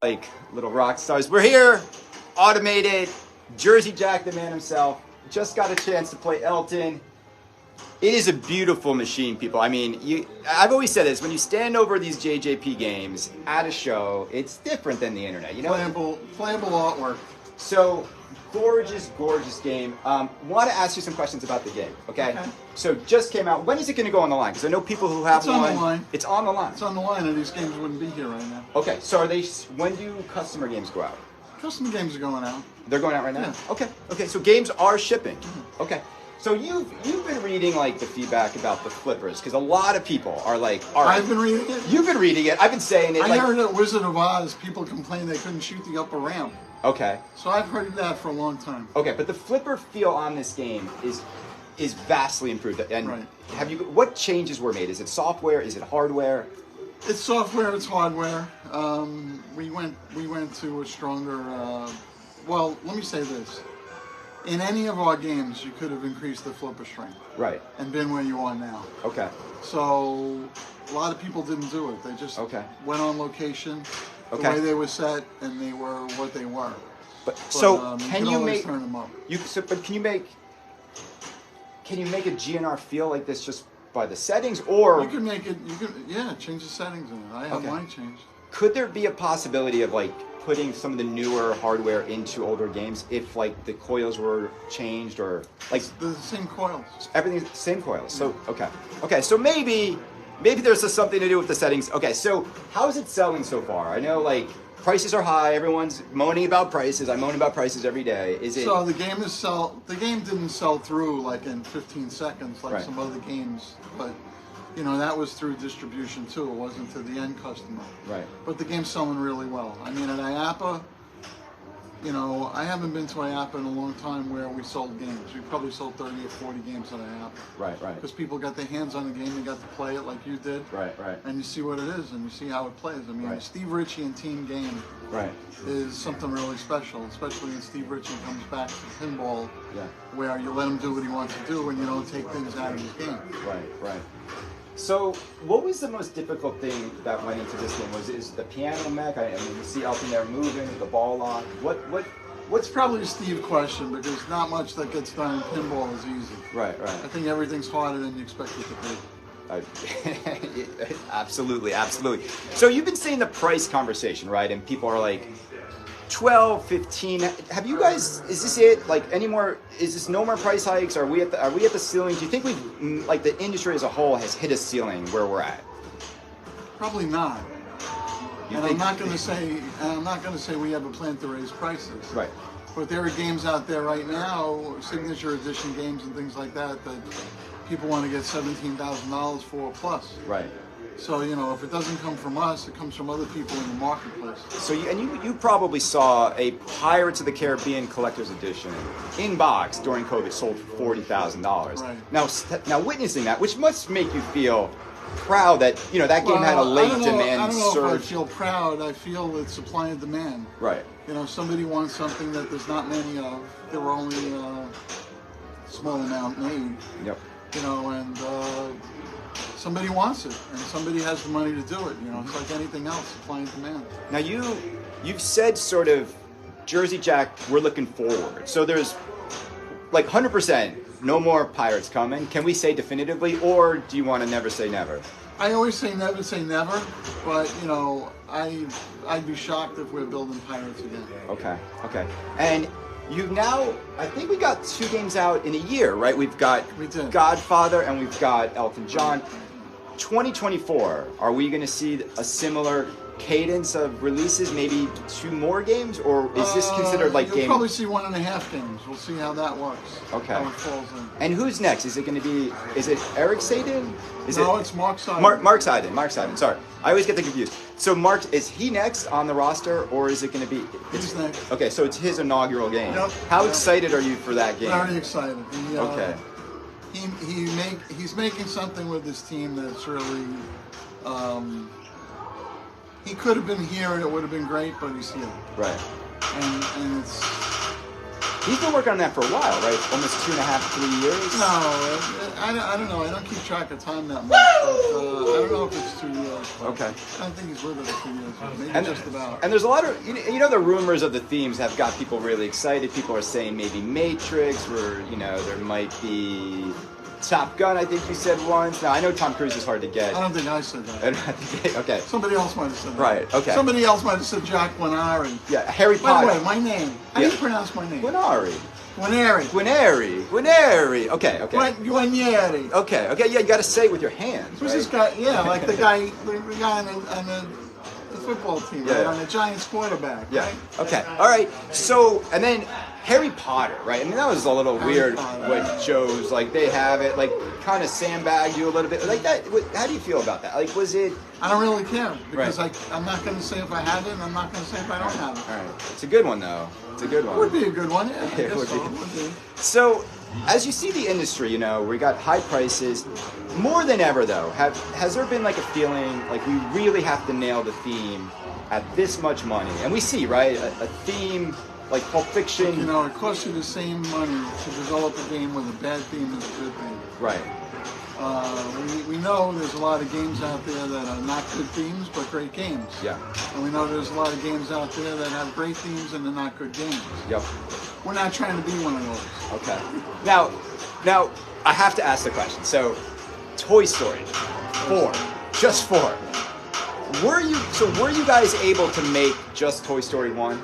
Like little rock stars. We're here, automated, Jersey Jack, the man himself. Just got a chance to play Elton. It is a beautiful machine, people. I mean, I've always said this, when you stand over these JJP games at a show, it's different than the internet. You know, playable artwork. So, gorgeous, gorgeous game. Want to ask you some questions about the game, okay? So, just came out. When is it going to go on the line? Because I know people who have one. It's on the line. It's on the line. It's on the line, and these games wouldn't be here right now. Okay, so are they? When do customer games go out? Customer games are going out. They're going out right now? Yeah. Okay, okay. So games are shipping. Okay. So you've been reading like the feedback about the flippers, because a lot of people are like, all right. I've been reading it. You've been reading it. I've been saying it. I heard at Wizard of Oz, people complained they couldn't shoot the upper ramp. Okay. So I've heard that for a long time. Okay, but the flipper feel on this game is vastly improved. And right. What changes were made? Is it software? Is it hardware? It's software. It's hardware. We went to a stronger. Well, let me say this. In any of our games, you could have increased the flipper strength. Right. And been where you are now. Okay. So a lot of people didn't do it. They just went on location, the way they were set, and they were what they were. But so can you make turn them up? But can you make a GNR feel like this just by the settings, or you can make it? You can change the settings in it. I have mine changed. Could there be a possibility of like putting some of the newer hardware into older games if like the coils were changed, or like the same coils? Everything's the same coils. So okay. So maybe there's something to do with the settings. Okay. So how is it selling so far? I know like prices are high. Everyone's moaning about prices. I moan about prices every day. Is it? So the game didn't sell through like in 15 seconds like some other games, but. You know, that was through distribution too. It wasn't to the end customer. Right. But the game's selling really well. I mean, at IAPA, you know, I haven't been to IAPA in a long time where we sold games. We probably sold 30 or 40 games at IAPA. Right. Because people got their hands on the game and got to play it like you did. Right. And you see what it is and you see how it plays. I mean, Steve Ritchie and team game is something really special, especially when Steve Ritchie comes back to pinball, where you let him do what he wants to do and you don't take things out of his game. Right. So, what was the most difficult thing that went into this game? Is the piano mech? I mean, you see Elton there moving, the ball lock. What's probably a Steve question, because not much that gets done in pinball is easy. Right. I think everything's harder than you expect it to be. Absolutely. So you've been saying the price conversation, right? And people are like, 12, 15. Have you guys? Is this it? Like any more? Is this no more price hikes? Are we at the ceiling? Do you think like the industry as a whole has hit a ceiling where we're at? Probably not. I'm not going to say we have a plan to raise prices. Right. But there are games out there right now, signature edition games and things like that people want to get $17,000 for plus. Right. So, you know, if it doesn't come from us, it comes from other people in the marketplace. So, you probably saw a Pirates of the Caribbean Collector's Edition in box during COVID sold for $40,000. Right. Now witnessing that, which must make you feel proud that, you know, that game had a late demand surge. I don't know if I feel proud. I feel it's supply and demand. Right. You know, somebody wants something that there's not many of. There were only a small amount made. Yep. You know, and somebody wants it, and somebody has the money to do it. You know, it's like anything else, supply and demand. Now you've said sort of, Jersey Jack, we're looking forward. So there's like 100% no more Pirates coming. Can we say definitively, or do you want to never say never? I always say never, but you know, I'd be shocked if we're building Pirates again. Okay. And you've now, I think we got 2 games out in a year, right? We did. Godfather and we've got Elton John. 2024, are we going to see a similar cadence of releases, maybe 2 more games, or is this considered like You'll probably see 1.5 games. We'll see how that works. Okay. How it falls in. And who's next? Is it going to be? Is it Eric Seiden? It's Mark Seiden. Mark Seiden. Sorry, I always get them confused. So Mark, is he next on the roster, or is it going to be? He's next. Okay, so it's his inaugural game. Yep. How excited are you for that game? Very excited. Okay. He's making something with his team that's really. He could have been here and it would have been great, but he's here. Right. And He's been working on that for a while, right? Almost 2.5, 3 years? No, I don't know. I don't keep track of time that much. But, I don't know if it's 2 years. Okay. I don't think he's with us 2 years. Maybe just about. And there's a lot of, you know, the rumors of the themes have got people really excited. People are saying maybe Matrix, where, you know, there might be Top Gun, I think you said once. Now, I know Tom Cruise is hard to get. I don't think I said that. Okay. Somebody else might have said that. Right, okay. Somebody else might have said Jack Guinari. Yeah, Harry Potter. By the way, my name. How do you pronounce my name? Guinari. Guinari. Okay. Guinari. Okay, yeah, you got to say it with your hands. Who's right? this guy? Yeah, like the guy on the football team, right? On the Giants quarterback, yeah. right? Okay, all right. So, and then Harry Potter, right? I mean, that was a little weird what Joe's, like, they have it, like, kind of sandbagged you a little bit. Like that, how do you feel about that? Like, was it... I don't really care, because I'm not going to say if I have it, and I'm not going to say if I don't have it. All right. It's a good one, though. It's a good one. It would be a good one, yeah. It would be. So, as you see the industry, you know, we got high prices. More than ever, though, has there been like a feeling like we really have to nail the theme at this much money? And we see, right, a theme like Pulp Fiction. You know, it costs you the same money to develop a game with a bad theme as a good theme. Right. We know there's a lot of games out there that are not good themes, but great games. Yeah. And we know there's a lot of games out there that have great themes and they're not good games. Yep. We're not trying to be one of those. Okay. Now, I have to ask the question. So, Toy Story 4, just 4. Were you guys able to make just Toy Story 1?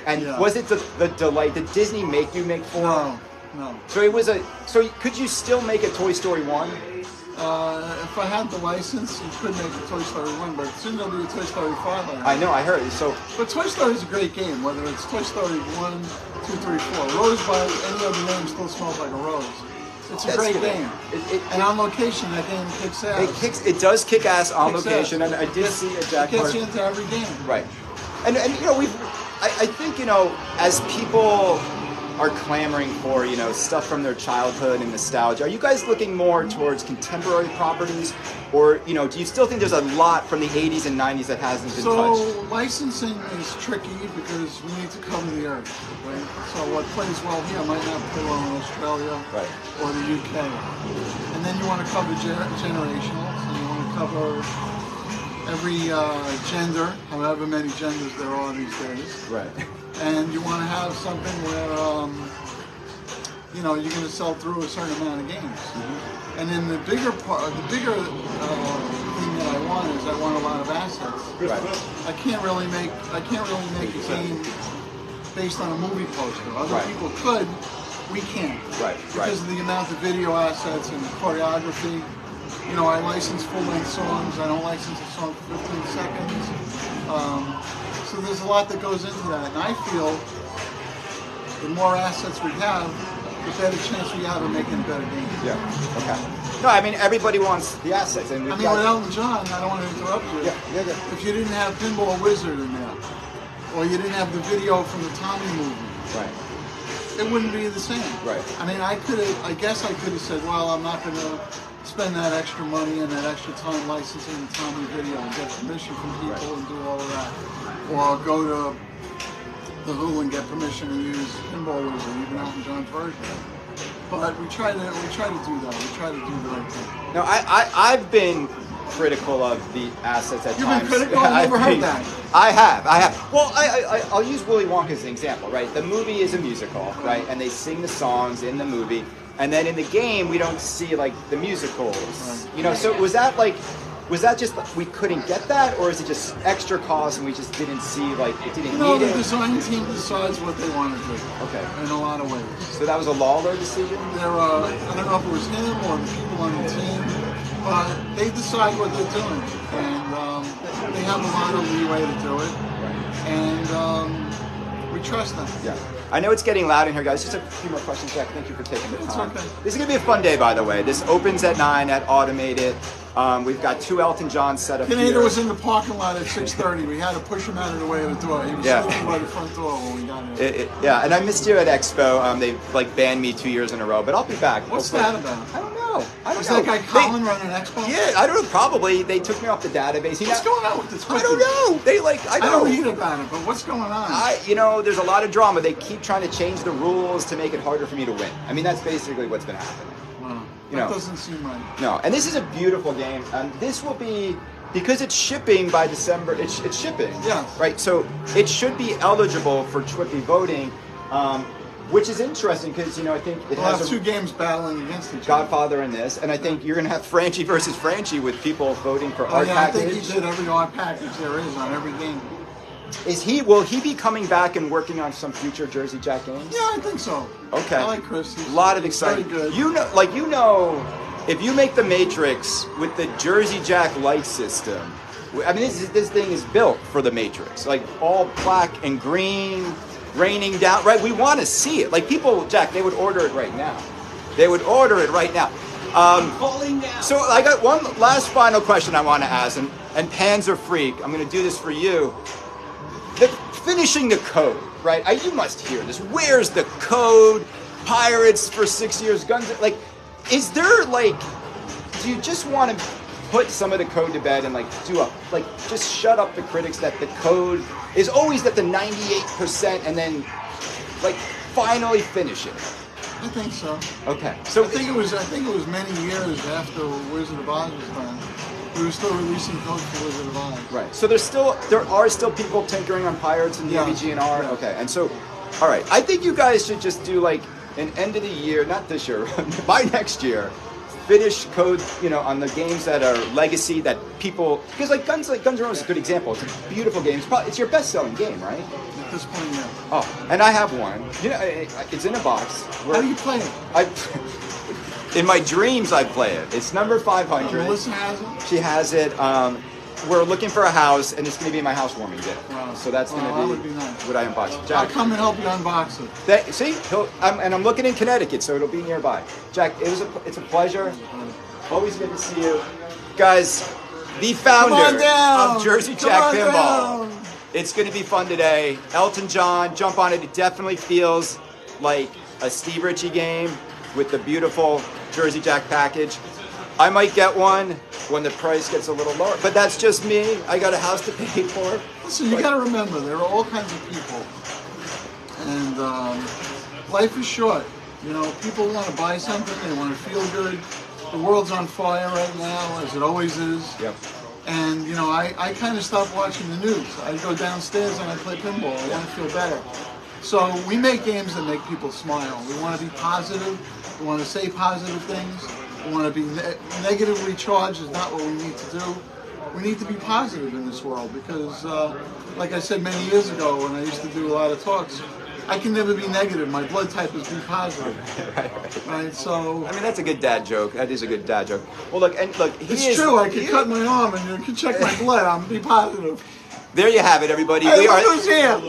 And was it the delight? Did Disney make you make 4? No. So it was so could you still make a Toy Story 1? If I had the license, you could make a Toy Story 1, but soon there'll be a Toy Story 5. I know, I heard. So, but Toy Story is a great game, whether it's Toy Story 1, 2, 3, 4. Rose by any other name still smells like a rose. It's a great game. And on location, that game kicks ass. It does kick ass on location, and I did see a Jack. It gets you into every game. Right. And you know, I think, you know, as people are clamoring for, you know, stuff from their childhood and nostalgia, are you guys looking more towards contemporary properties, or, you know, do you still think there's a lot from the 80s and 90s that hasn't been touched? So licensing is tricky because we need to cover the earth, right? So what plays well here might not play well in Australia or the UK. And then you want to cover generational, so you want to cover every gender, however many genders there are these days. Right. And you want to have something where, you know, you're going to sell through a certain amount of games. Mm-hmm. And then the bigger thing that I want is I want a lot of assets. Right. I can't really make a game based on a movie poster. Other people could, we can't. Right. Because of the amount of video assets and choreography. You know, I license full-length songs. I don't license a song for 15 seconds. So there's a lot that goes into that, and I feel the more assets we have, the better chance we have of making a better game. Yeah. Okay. No, I mean, everybody wants the assets, and with Elton John, I don't want to interrupt you. Yeah. If you didn't have Pinball Wizard in there, or you didn't have the video from the Tommy movie, it wouldn't be the same. Right. I mean, I guess I could have said, well, I'm not going to spend that extra money and that extra time licensing the Tommy video and get permission from people and do all of that. Or I'll go to the Who and get permission to use Pinball Wizard, even Elton John's version. But we try to do that. We try to do the right thing. No, I've been critical of the assets at times. You've been critical? I've never heard that. I have. Well, I'll use Willy Wonka as an example, right? The movie is a musical, right? And they sing the songs in the movie. And then in the game, we don't see, like, the musicals. Right. You know, so was that just we couldn't get that, or is it just extra cost and we just didn't see, like, it didn't need it? The design team decides what they want to do. Okay. In a lot of ways. So that was a Lawler decision? I don't know if it was him or the people on the team, but they decide what they're doing. And they have a lot of leeway to do it. Right. And we trust them. Yeah. I know it's getting loud in here, guys. Just a few more questions, Jack. Thank you for taking the time. It's okay. This is going to be a fun day, by the way. This opens at 9 at Automated. We've got 2 Elton John set up here. Kaneda was in the parking lot at 6:30. We had to push him out of the way of the door. He was sleeping by the front door when we got in. Yeah, and I missed you at Expo. They, like, banned me 2 years in a row, but I'll be back. What's that about? I don't know. I don't Is know. that guy Colin running Expo? Yeah, I don't know. Probably they took me off the database. What's going on with this? I don't know. I don't read about it, but what's going on? There's a lot of drama. They keep trying to change the rules to make it harder for me to win. I mean, that's basically what's been happening. Wow. That doesn't seem right. No, and this is a beautiful game. This will be, because it's shipping by December. It's shipping. Yeah. Right. So it should be eligible for Twippy voting. Which is interesting because I think it has two games battling against each other. Godfather in this, and I think you're going to have Franchi versus Franchi with people voting for art package. I think he did every art package there is on every game. Will he be coming back and working on some future Jersey Jack games? Yeah, I think so. Okay. I like Chris. A lot of excitement. Very good. If you make the Matrix with the Jersey Jack light system, I mean this thing is built for the Matrix, like all black and green. Raining down, right? We want to see it. Like people, Jack, they would order it right now. Falling down. So I got one last final question I want to ask, and Panzer Freak, I'm going to do this for you. Finishing the code, right? You must hear this. Where's the code? Pirates for 6 years, guns. Like, is there do you just want to put some of the code to bed and just shut up the critics that the code is always at the 98% and then finally finish it? I think so. Okay. So I think it was many years after Wizard of Oz was done. We were still releasing code for Wizard of Oz. Right. So there are still people tinkering on Pirates and the MVG and R. Yeah. Okay. And so, all right. I think you guys should just do an end of the year, not this year, by next year. Finish code, on the games that are legacy that people, because Guns N' Roses is a good example. It's a beautiful game. It's your best-selling game, right? At this point, yeah. Oh, and I have one. It's in a box. How do you play it? In my dreams, I play it. It's number 500. Melissa has it. She has it. We're looking for a house, and it's going to be my housewarming gift. Wow. So that's going to be nice. What I unbox. Jack, I'll come and help you unbox it. See, I'm looking in Connecticut, so it'll be nearby. Jack, it's a pleasure. Always good to see you, guys. The founder of Jersey Jack Pinball. Down. It's going to be fun today. Elton John, jump on it. It definitely feels like a Steve Ritchie game with the beautiful Jersey Jack package. I might get one when the price gets a little lower, but that's just me. I got a house to pay for. Listen, you got to remember, there are all kinds of people, and life is short. People want to buy something, they want to feel good. The world's on fire right now, as it always is. Yep. And I kind of stopped watching the news. I go downstairs and I play pinball. I want to feel better. So we make games that make people smile. We want to be positive. We want to say positive things. We want to be negatively charged is not what we need to do. We need to be positive in this world because, like I said many years ago when I used to do a lot of talks, I can never be negative. My blood type is B positive. Right. So. I mean, that's a good dad joke. That is a good dad joke. Well, look. It's true. I could cut my arm and you can check my blood. I'm B positive. There you have it, everybody. Hey, who's here?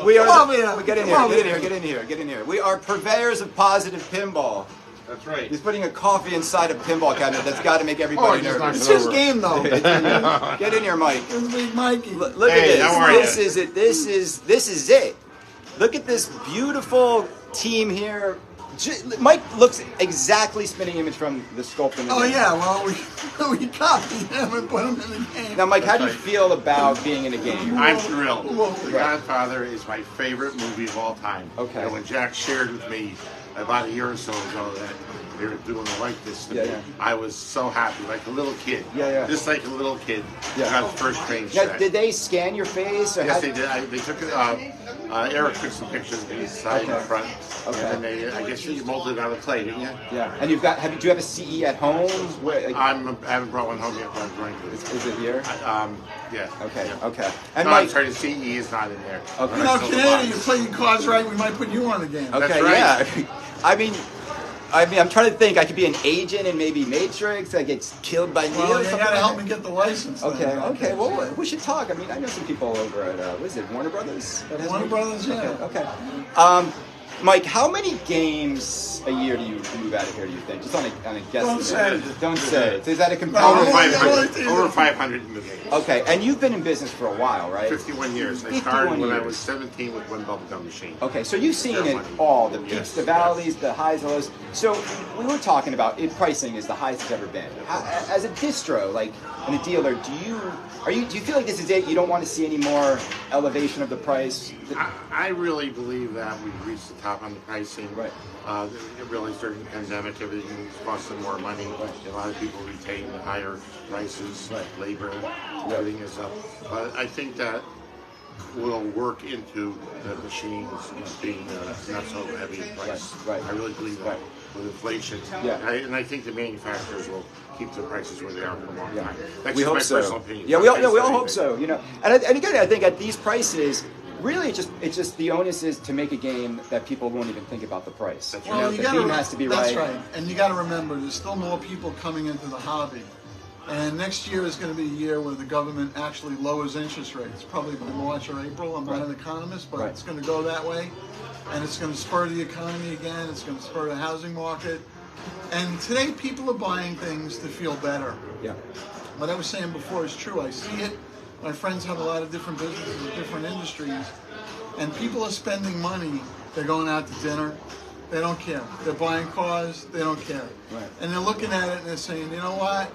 Get in here. We are purveyors of positive pinball. That's right. He's putting a coffee inside a pinball cabinet. That's got to make everybody nervous. It's his game, though. Get in here, Mike. It's Big Mikey. Look at this. This is it. This is it. Look at this beautiful team here. Mike looks exactly spinning image from the sculpt in the game. Yeah, well, we copied him and put him in the game. Now, Mike, how do you feel about being in a game? I'm thrilled. The Godfather is my favorite movie of all time. Okay. And when Jack shared with me about a year or so ago that they were doing like this to me, I was so happy, like a little kid. Just like a little kid. Got his first train set. Now, did they scan your face? Or yes, they did. They took Eric took some pictures of me side and front. Okay. And then I guess you molded it on a plate, didn't you? Yeah. And do you have a CE at home? I haven't brought one home yet, but I'm going to. Is it here? Yeah. Okay. Yeah. Okay. And no, I'm sorry, the CE is not in there. Okay. Kaneda, you play your cards right, we might put you on the game. Okay. That's right. Yeah. I mean, I'm trying to think. I could be an agent in maybe Matrix that gets killed by Neo. Well, you gotta help me get the license. Okay. Well, we should talk. I know some people over at Warner Brothers. Warner Brothers, yeah. Okay. Mike, how many games a year do you move out of here, do you think? Just on a guess. Don't say it. Don't say it. Is that a comparison? Over 500 in the game. Okay, and you've been in business for a while, right? 51 years. I started when I was 17 with one bubblegum machine. Okay, so you've seen it all, the peaks, the valleys, the highs, the lows. So we were talking about pricing is the highest it's ever been. As a distro, like, and a dealer, do you feel like this is it? You don't want to see any more elevation of the price? I really believe that we've reached the top on the pricing. Right. Really during the pandemic, everything was costing more money. Right. A lot of people retain the higher prices, labor, everything is up. But I think that will work into the machines being not so heavy in price. Right. I really believe that with inflation. Yeah. And I think the manufacturers will keep the prices where they are for a long time. That's we just hope my so. personal opinion. Yeah, we all hope so. You know, and again, I think at these prices, really, it's just the onus is to make a game that people won't even think about the price. That's well, right. The beam has to be right. That's right. And you got to remember, there's still more people coming into the hobby. And next year is going to be a year where the government actually lowers interest rates, probably by March or April. I'm not an economist, but it's going to go that way. And it's going to spur the economy again. It's going to spur the housing market. And today, people are buying things to feel better. Yeah. What I was saying before is true. I see it. My friends have a lot of different businesses, different industries. And people are spending money. They're going out to dinner. They don't care. They're buying cars. They don't care. Right. And they're looking at it and they're saying, you know what?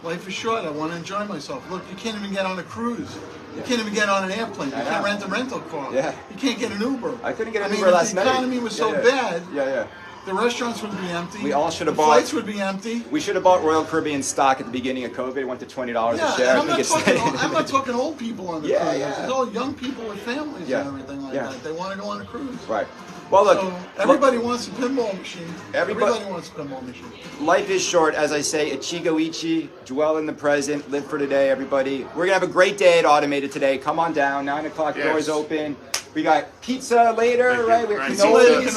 Life is short. I want to enjoy myself. Look, you can't even get on a cruise. You can't even get on an airplane. You can't rent a rental car. Yeah. You can't get an Uber. I couldn't get an Uber last night. If the economy was so bad, yeah. the restaurants would be empty. We all should have the bought. flights would be empty. We should have bought Royal Caribbean stock at the beginning of COVID. It went to $20 a share. And I'm not talking old people on the cruise. It's all young people with families and everything like that. They want to go on a cruise. Right. Well, look. So everybody wants a pinball machine. Everybody wants a pinball machine. Life is short, as I say. Ichigo Ichi. Dwell in the present. Live for today, everybody. We're gonna have a great day at Automated today. Come on down. 9 o'clock. Doors open. We got pizza later, right? We have cannolis.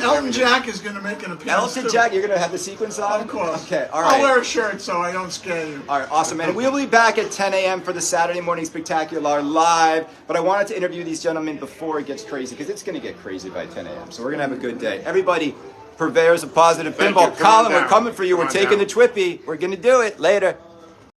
Elton Jack is going to make an appearance. Elton Jack, you're going to have the sequence on? Of course. Okay, all right. I'll wear a shirt so I don't scare you. All right, awesome, man. We'll be back at 10 a.m. for the Saturday Morning Spectacular live. But I wanted to interview these gentlemen before it gets crazy, because it's going to get crazy by 10 a.m. So we're going to have a good day. Everybody, purveyors of positive pinball. Colin, we're coming for you. We're taking the Twippy. We're going to do it. Later.